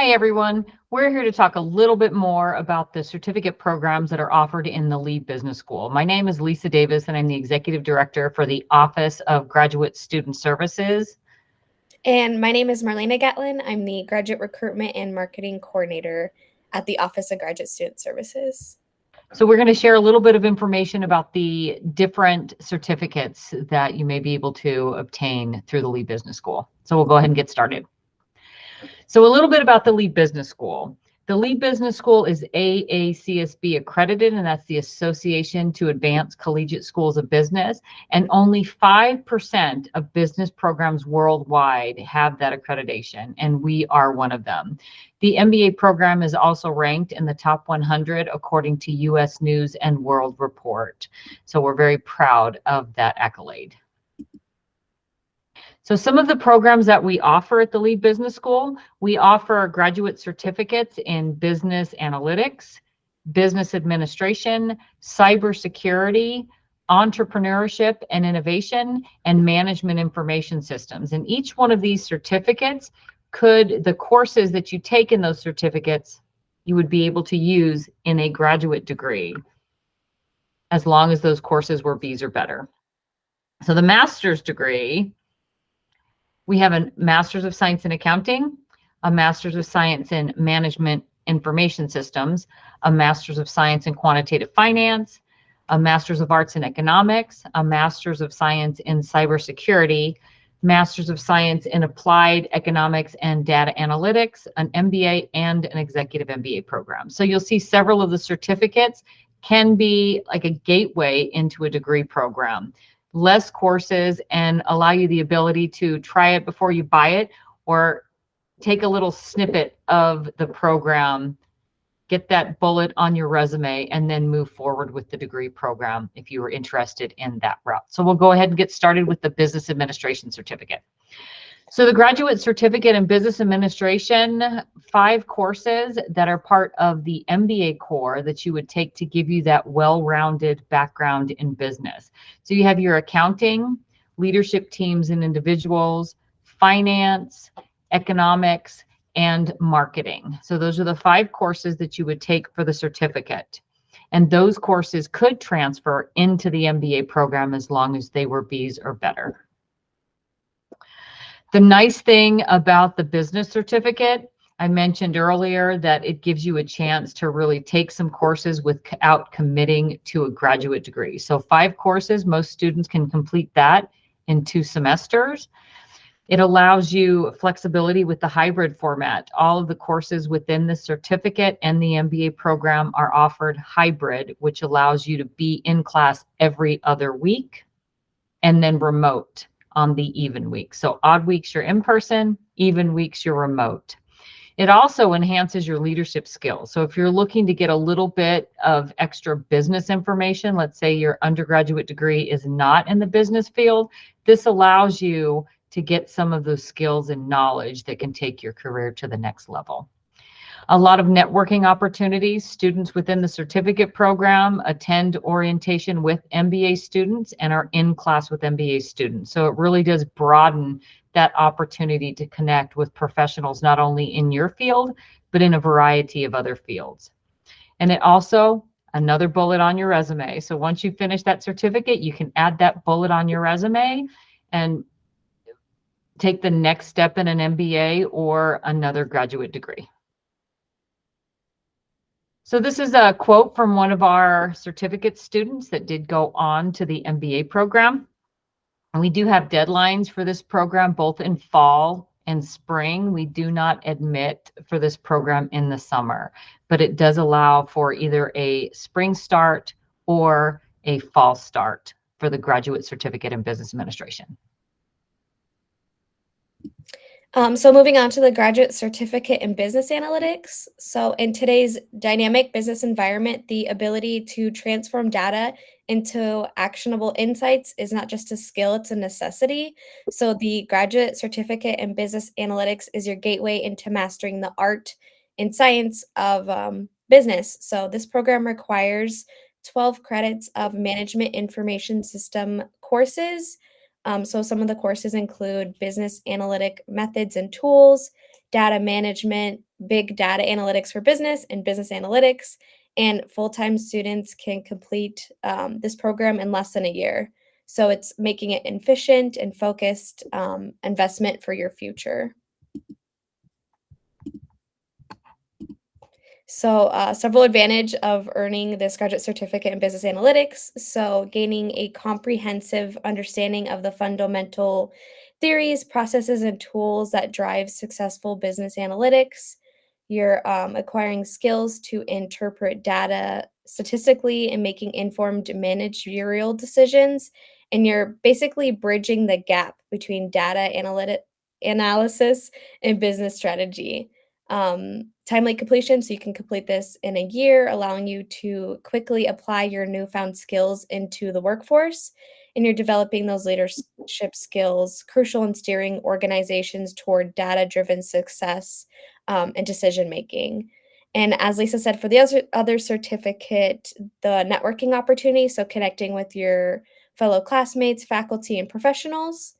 Hi, everyone. We're here to talk a little bit more about the certificate programs that are offered in the Lee Business School. My name is Lisa Davis, and I'm the Executive Director for the Office of Graduate Student Services. And my name is Marlena Gatlin. I'm the Graduate Recruitment and Marketing Coordinator at the Office of Graduate Student Services. So we're going to share a little bit of information about the different certificates that you may be able to obtain through the Lee Business School. So we'll go ahead and get started. So a little bit about the Lee Business School. The Lee Business School is AACSB accredited, and that's the Association to Advance Collegiate Schools of Business. And only 5% of business programs worldwide have that accreditation, and we are one of them. The MBA program is also ranked in the top 100 according to US News and World Report. So we're very proud of that accolade. So some of the programs that we offer at the Lee Business School, we offer graduate certificates in business analytics, business administration, cybersecurity, entrepreneurship and innovation, and management information systems. And each one of these certificates the courses that you take in those certificates, you would be able to use in a graduate degree, as long as those courses were B's or better. So the master's degree, we have a Master's of Science in Accounting, a Master's of Science in Management Information Systems, a Master's of Science in Quantitative Finance, a Master's of Arts in Economics, a Master's of Science in Cybersecurity, Master's of Science in Applied Economics and Data Analytics, an MBA, and an Executive MBA program. So you'll see several of the certificates can be like a gateway into a degree program. Less courses and allow you the ability to try it before you buy it, or take a little snippet of the program, get that bullet on your resume, and then move forward with the degree program if you were interested in that route. So we'll go ahead and get started with the business administration certificate. So the graduate certificate in business administration, 5 courses that are part of the MBA core that you would take to give you that well-rounded background in business. So you have your accounting, leadership teams and individuals, finance, economics, and marketing. So those are the 5 courses that you would take for the certificate. And those courses could transfer into the MBA program as long as they were B's or better. The nice thing about the business certificate, I mentioned earlier that it gives you a chance to really take some courses without committing to a graduate degree. So 5 courses, most students can complete that in 2 semesters. It allows you flexibility with the hybrid format. All of the courses within the certificate and the MBA program are offered hybrid, which allows you to be in class every other week and then remote on the even weeks. So odd weeks you're in person, even weeks you're remote. It also enhances your leadership skills. So if you're looking to get a little bit of extra business information, let's say your undergraduate degree is not in the business field, this allows you to get some of those skills and knowledge that can take your career to the next level. A lot of networking opportunities. Students within the certificate program attend orientation with MBA students and are in class with MBA students. So it really does broaden that opportunity to connect with professionals, not only in your field, but in a variety of other fields. And it also, another bullet on your resume. So once you finish that certificate, you can add that bullet on your resume and take the next step in an MBA or another graduate degree. So this is a quote from one of our certificate students that did go on to the MBA program. And we do have deadlines for this program, both in fall and spring. We do not admit for this program in the summer, but it does allow for either a spring start or a fall start for the graduate certificate in business administration. So moving on to the graduate certificate in business analytics. So in today's dynamic business environment, the ability to transform data into actionable insights is not just a skill, it's a necessity. So the graduate certificate in business analytics is your gateway into mastering the art and science of business. So this program requires 12 credits of management information system courses. So some of the courses include business analytic methods and tools, data management, big data analytics for business, and business analytics. And full-time students can complete this program in less than a year. So it's making it efficient and focused investment for your future. So, several advantage of earning this graduate certificate in business analytics. So, gaining a comprehensive understanding of the fundamental theories, processes, and tools that drive successful business analytics. You're acquiring skills to interpret data statistically and making informed managerial decisions. And you're basically bridging the gap between data analysis and business strategy. Timely completion, so you can complete this in a year, allowing you to quickly apply your newfound skills into the workforce. And you're developing those leadership skills crucial in steering organizations toward data-driven success and decision making. And as Lisa said, for the other certificate, the networking opportunity, so connecting with your fellow classmates, faculty, and professionals,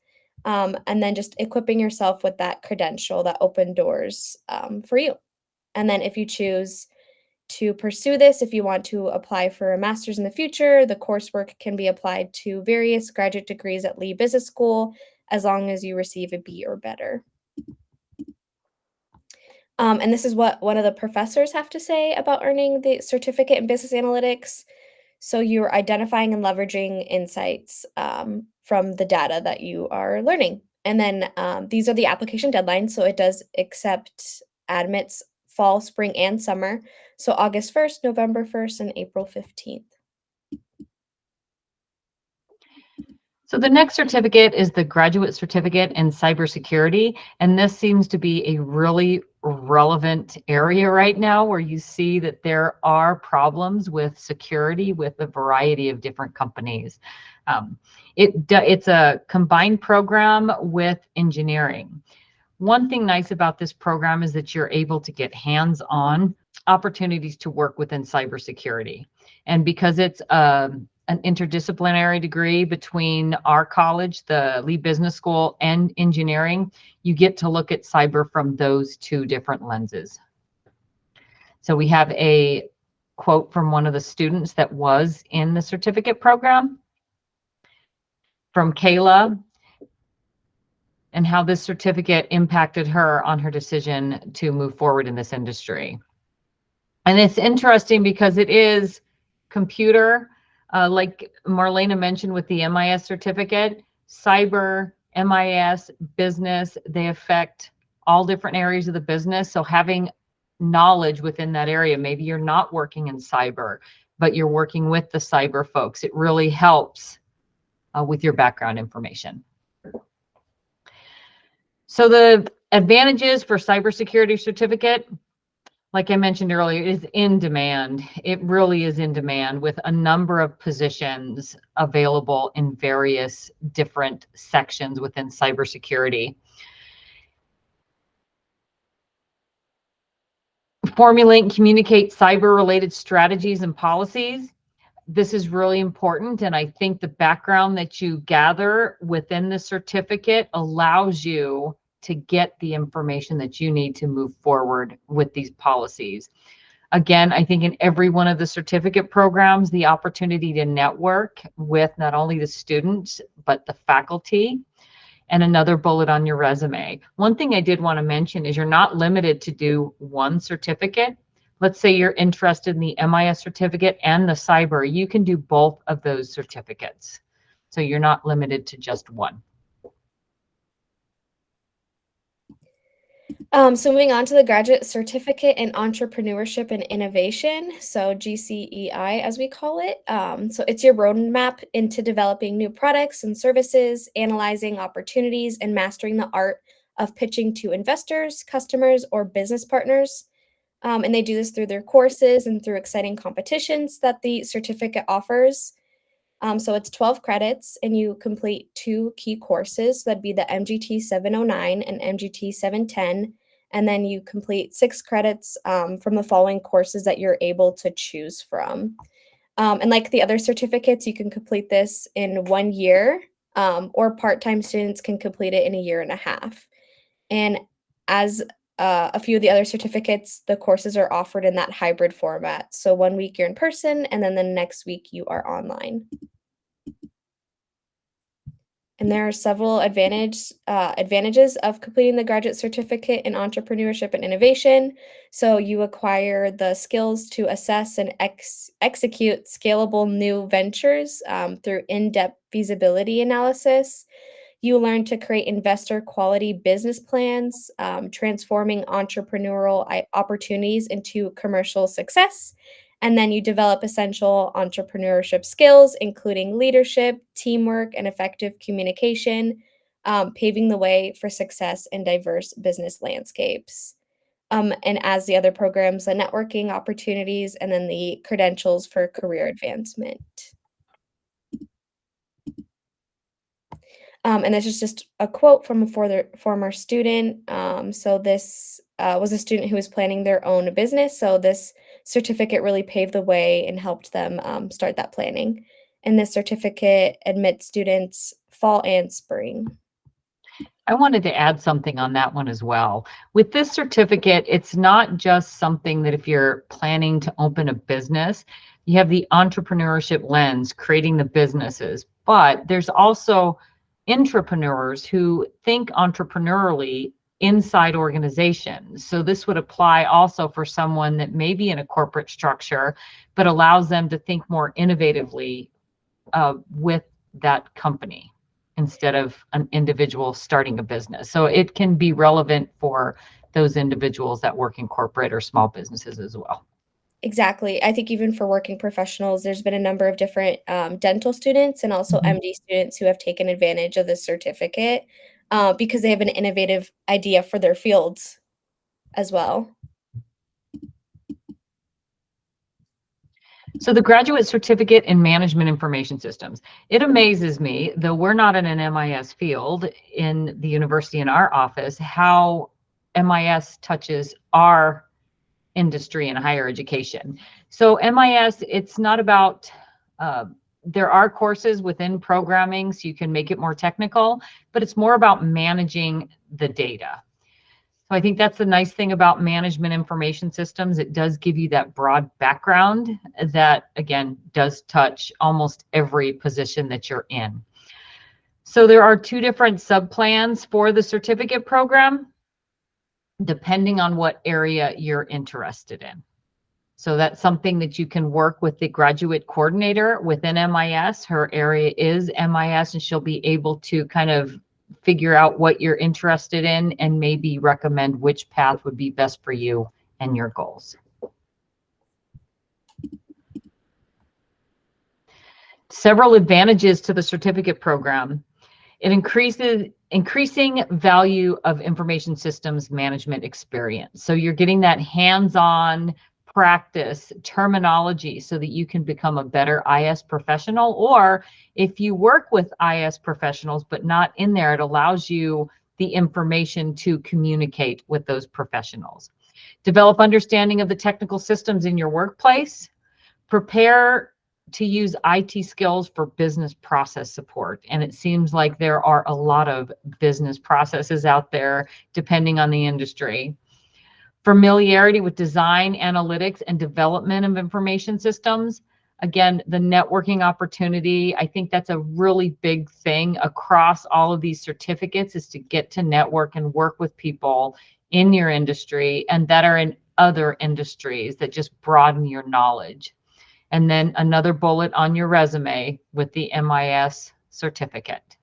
and then just equipping yourself with that credential that open doors for you. And then if you choose to pursue this, if you want to apply for a master's in the future, the coursework can be applied to various graduate degrees at Lee Business School as long as you receive a B or better. And this is what one of the professors have to say about earning the certificate in business analytics. So you're identifying and leveraging insights from the data that you are learning. And then these are the application deadlines. So it does accept admits fall, spring, and summer. So August 1st, November 1st, and April 15th. So the next certificate is the Graduate Certificate in Cybersecurity, and this seems to be a really relevant area right now where you see that there are problems with security with a variety of different companies. It's a combined program with engineering. One thing nice about this program is that you're able to get hands-on opportunities to work within cybersecurity. And because it's an interdisciplinary degree between our college, the Lee Business School, and engineering, you get to look at cyber from those two different lenses. So we have a quote from one of the students that was in the certificate program from Kayla, and how this certificate impacted her on her decision to move forward in this industry. And it's interesting because it is computer, like Marlena mentioned with the MIS certificate, cyber, MIS, business, they affect all different areas of the business. So having knowledge within that area, maybe you're not working in cyber, but you're working with the cyber folks. It really helps with your background information. So the advantages for cybersecurity certificate, like I mentioned earlier, is in demand. It really is in demand with a number of positions available in various different sections within cybersecurity. Formulate and communicate cyber-related strategies and policies. This is really important, and I think the background that you gather within the certificate allows you to get the information that you need to move forward with these policies. Again, I think in every one of the certificate programs, the opportunity to network with not only the students, but the faculty, and another bullet on your resume. One thing I did want to mention is you're not limited to do one certificate. Let's say you're interested in the MIS certificate and the cyber, you can do both of those certificates. So you're not limited to just one. So moving on to the Graduate Certificate in Entrepreneurship and Innovation, so GCEI as we call it. So it's your roadmap into developing new products and services, analyzing opportunities, and mastering the art of pitching to investors, customers, or business partners. And they do this through their courses and through exciting competitions that the certificate offers. So it's 12 credits, and you complete 2 key courses. That'd be the MGT 709 and MGT 710. And then you complete 6 credits from the following courses that you're able to choose from. And like the other certificates, you can complete this in 1 year, or part-time students can complete it in a year and a half. And as a few of the other certificates, the courses are offered in that hybrid format. So one week you're in person, and then the next week you are online. And there are several advantages of completing the graduate certificate in entrepreneurship and innovation. So you acquire the skills to assess and execute scalable new ventures through in-depth feasibility analysis. You learn to create investor quality business plans, transforming entrepreneurial opportunities into commercial success. And then you develop essential entrepreneurship skills, including leadership, teamwork, and effective communication, paving the way for success in diverse business landscapes. And as the other programs, the networking opportunities, and then the credentials for career advancement. And this is just a quote from a former student. So this was a student who was planning their own business. So this certificate really paved the way and helped them start that planning. And this certificate admits students fall and spring. I wanted to add something on that one as well. With this certificate, it's not just something that if you're planning to open a business, you have the entrepreneurship lens, creating the businesses, but there's also entrepreneurs who think entrepreneurially inside organizations. So this would apply also for someone that may be in a corporate structure, but allows them to think more innovatively with that company instead of an individual starting a business. So it can be relevant for those individuals that work in corporate or small businesses as well. Exactly. I think even for working professionals, there's been a number of different dental students and also Mhm. MD students who have taken advantage of this certificate because they have an innovative idea for their fields as well. So the graduate certificate in management information systems, it amazes me, though we're not in an MIS field in the university in our office, how MIS touches our industry in higher education. So MIS, it's not about, there are courses within programming so you can make it more technical, but it's more about managing the data. So I think that's the nice thing about management information systems. It does give you that broad background that, again, does touch almost every position that you're in. So there are two different sub-plans for the certificate program, depending on what area you're interested in. So that's something that you can work with the graduate coordinator within MIS. Her area is MIS, and she'll be able to kind of figure out what you're interested in and maybe recommend which path would be best for you and your goals. Several advantages to the certificate program. It increasing value of information systems management experience. So you're getting that hands-on practice terminology so that you can become a better IS professional, or if you work with IS professionals but not in there, it allows you the information to communicate with those professionals. Develop understanding of the technical systems in your workplace. Prepare to use IT skills for business process support. And it seems like there are a lot of business processes out there, depending on the industry. Familiarity with design, analytics, and development of information systems. Again, the networking opportunity, I think that's a really big thing across all of these certificates, is to get to network and work with people in your industry and that are in other industries that just broaden your knowledge. And then another bullet on your resume with the MIS certificate.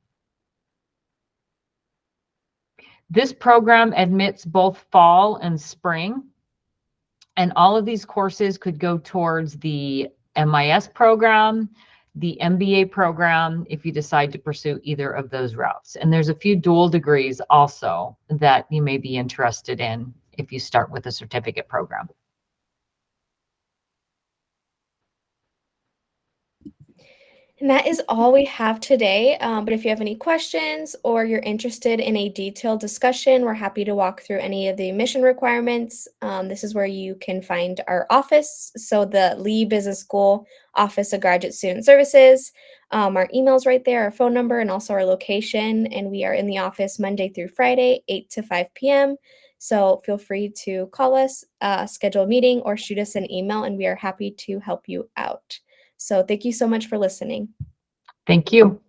This program admits both fall and spring, and all of these courses could go towards the MIS program, the MBA program, if you decide to pursue either of those routes. And there's a few dual degrees also that you may be interested in if you start with a certificate program. And that is all we have today. But if you have any questions or you're interested in a detailed discussion, we're happy to walk through any of the admission requirements. This is where you can find our office. So the Lee Business School Office of Graduate Student Services. Our email's right there, our phone number, and also our location. And we are in the office Monday through Friday, 8 to 5 p.m. So feel free to call us, schedule a meeting, or shoot us an email, and we are happy to help you out. So thank you so much for listening. Thank you.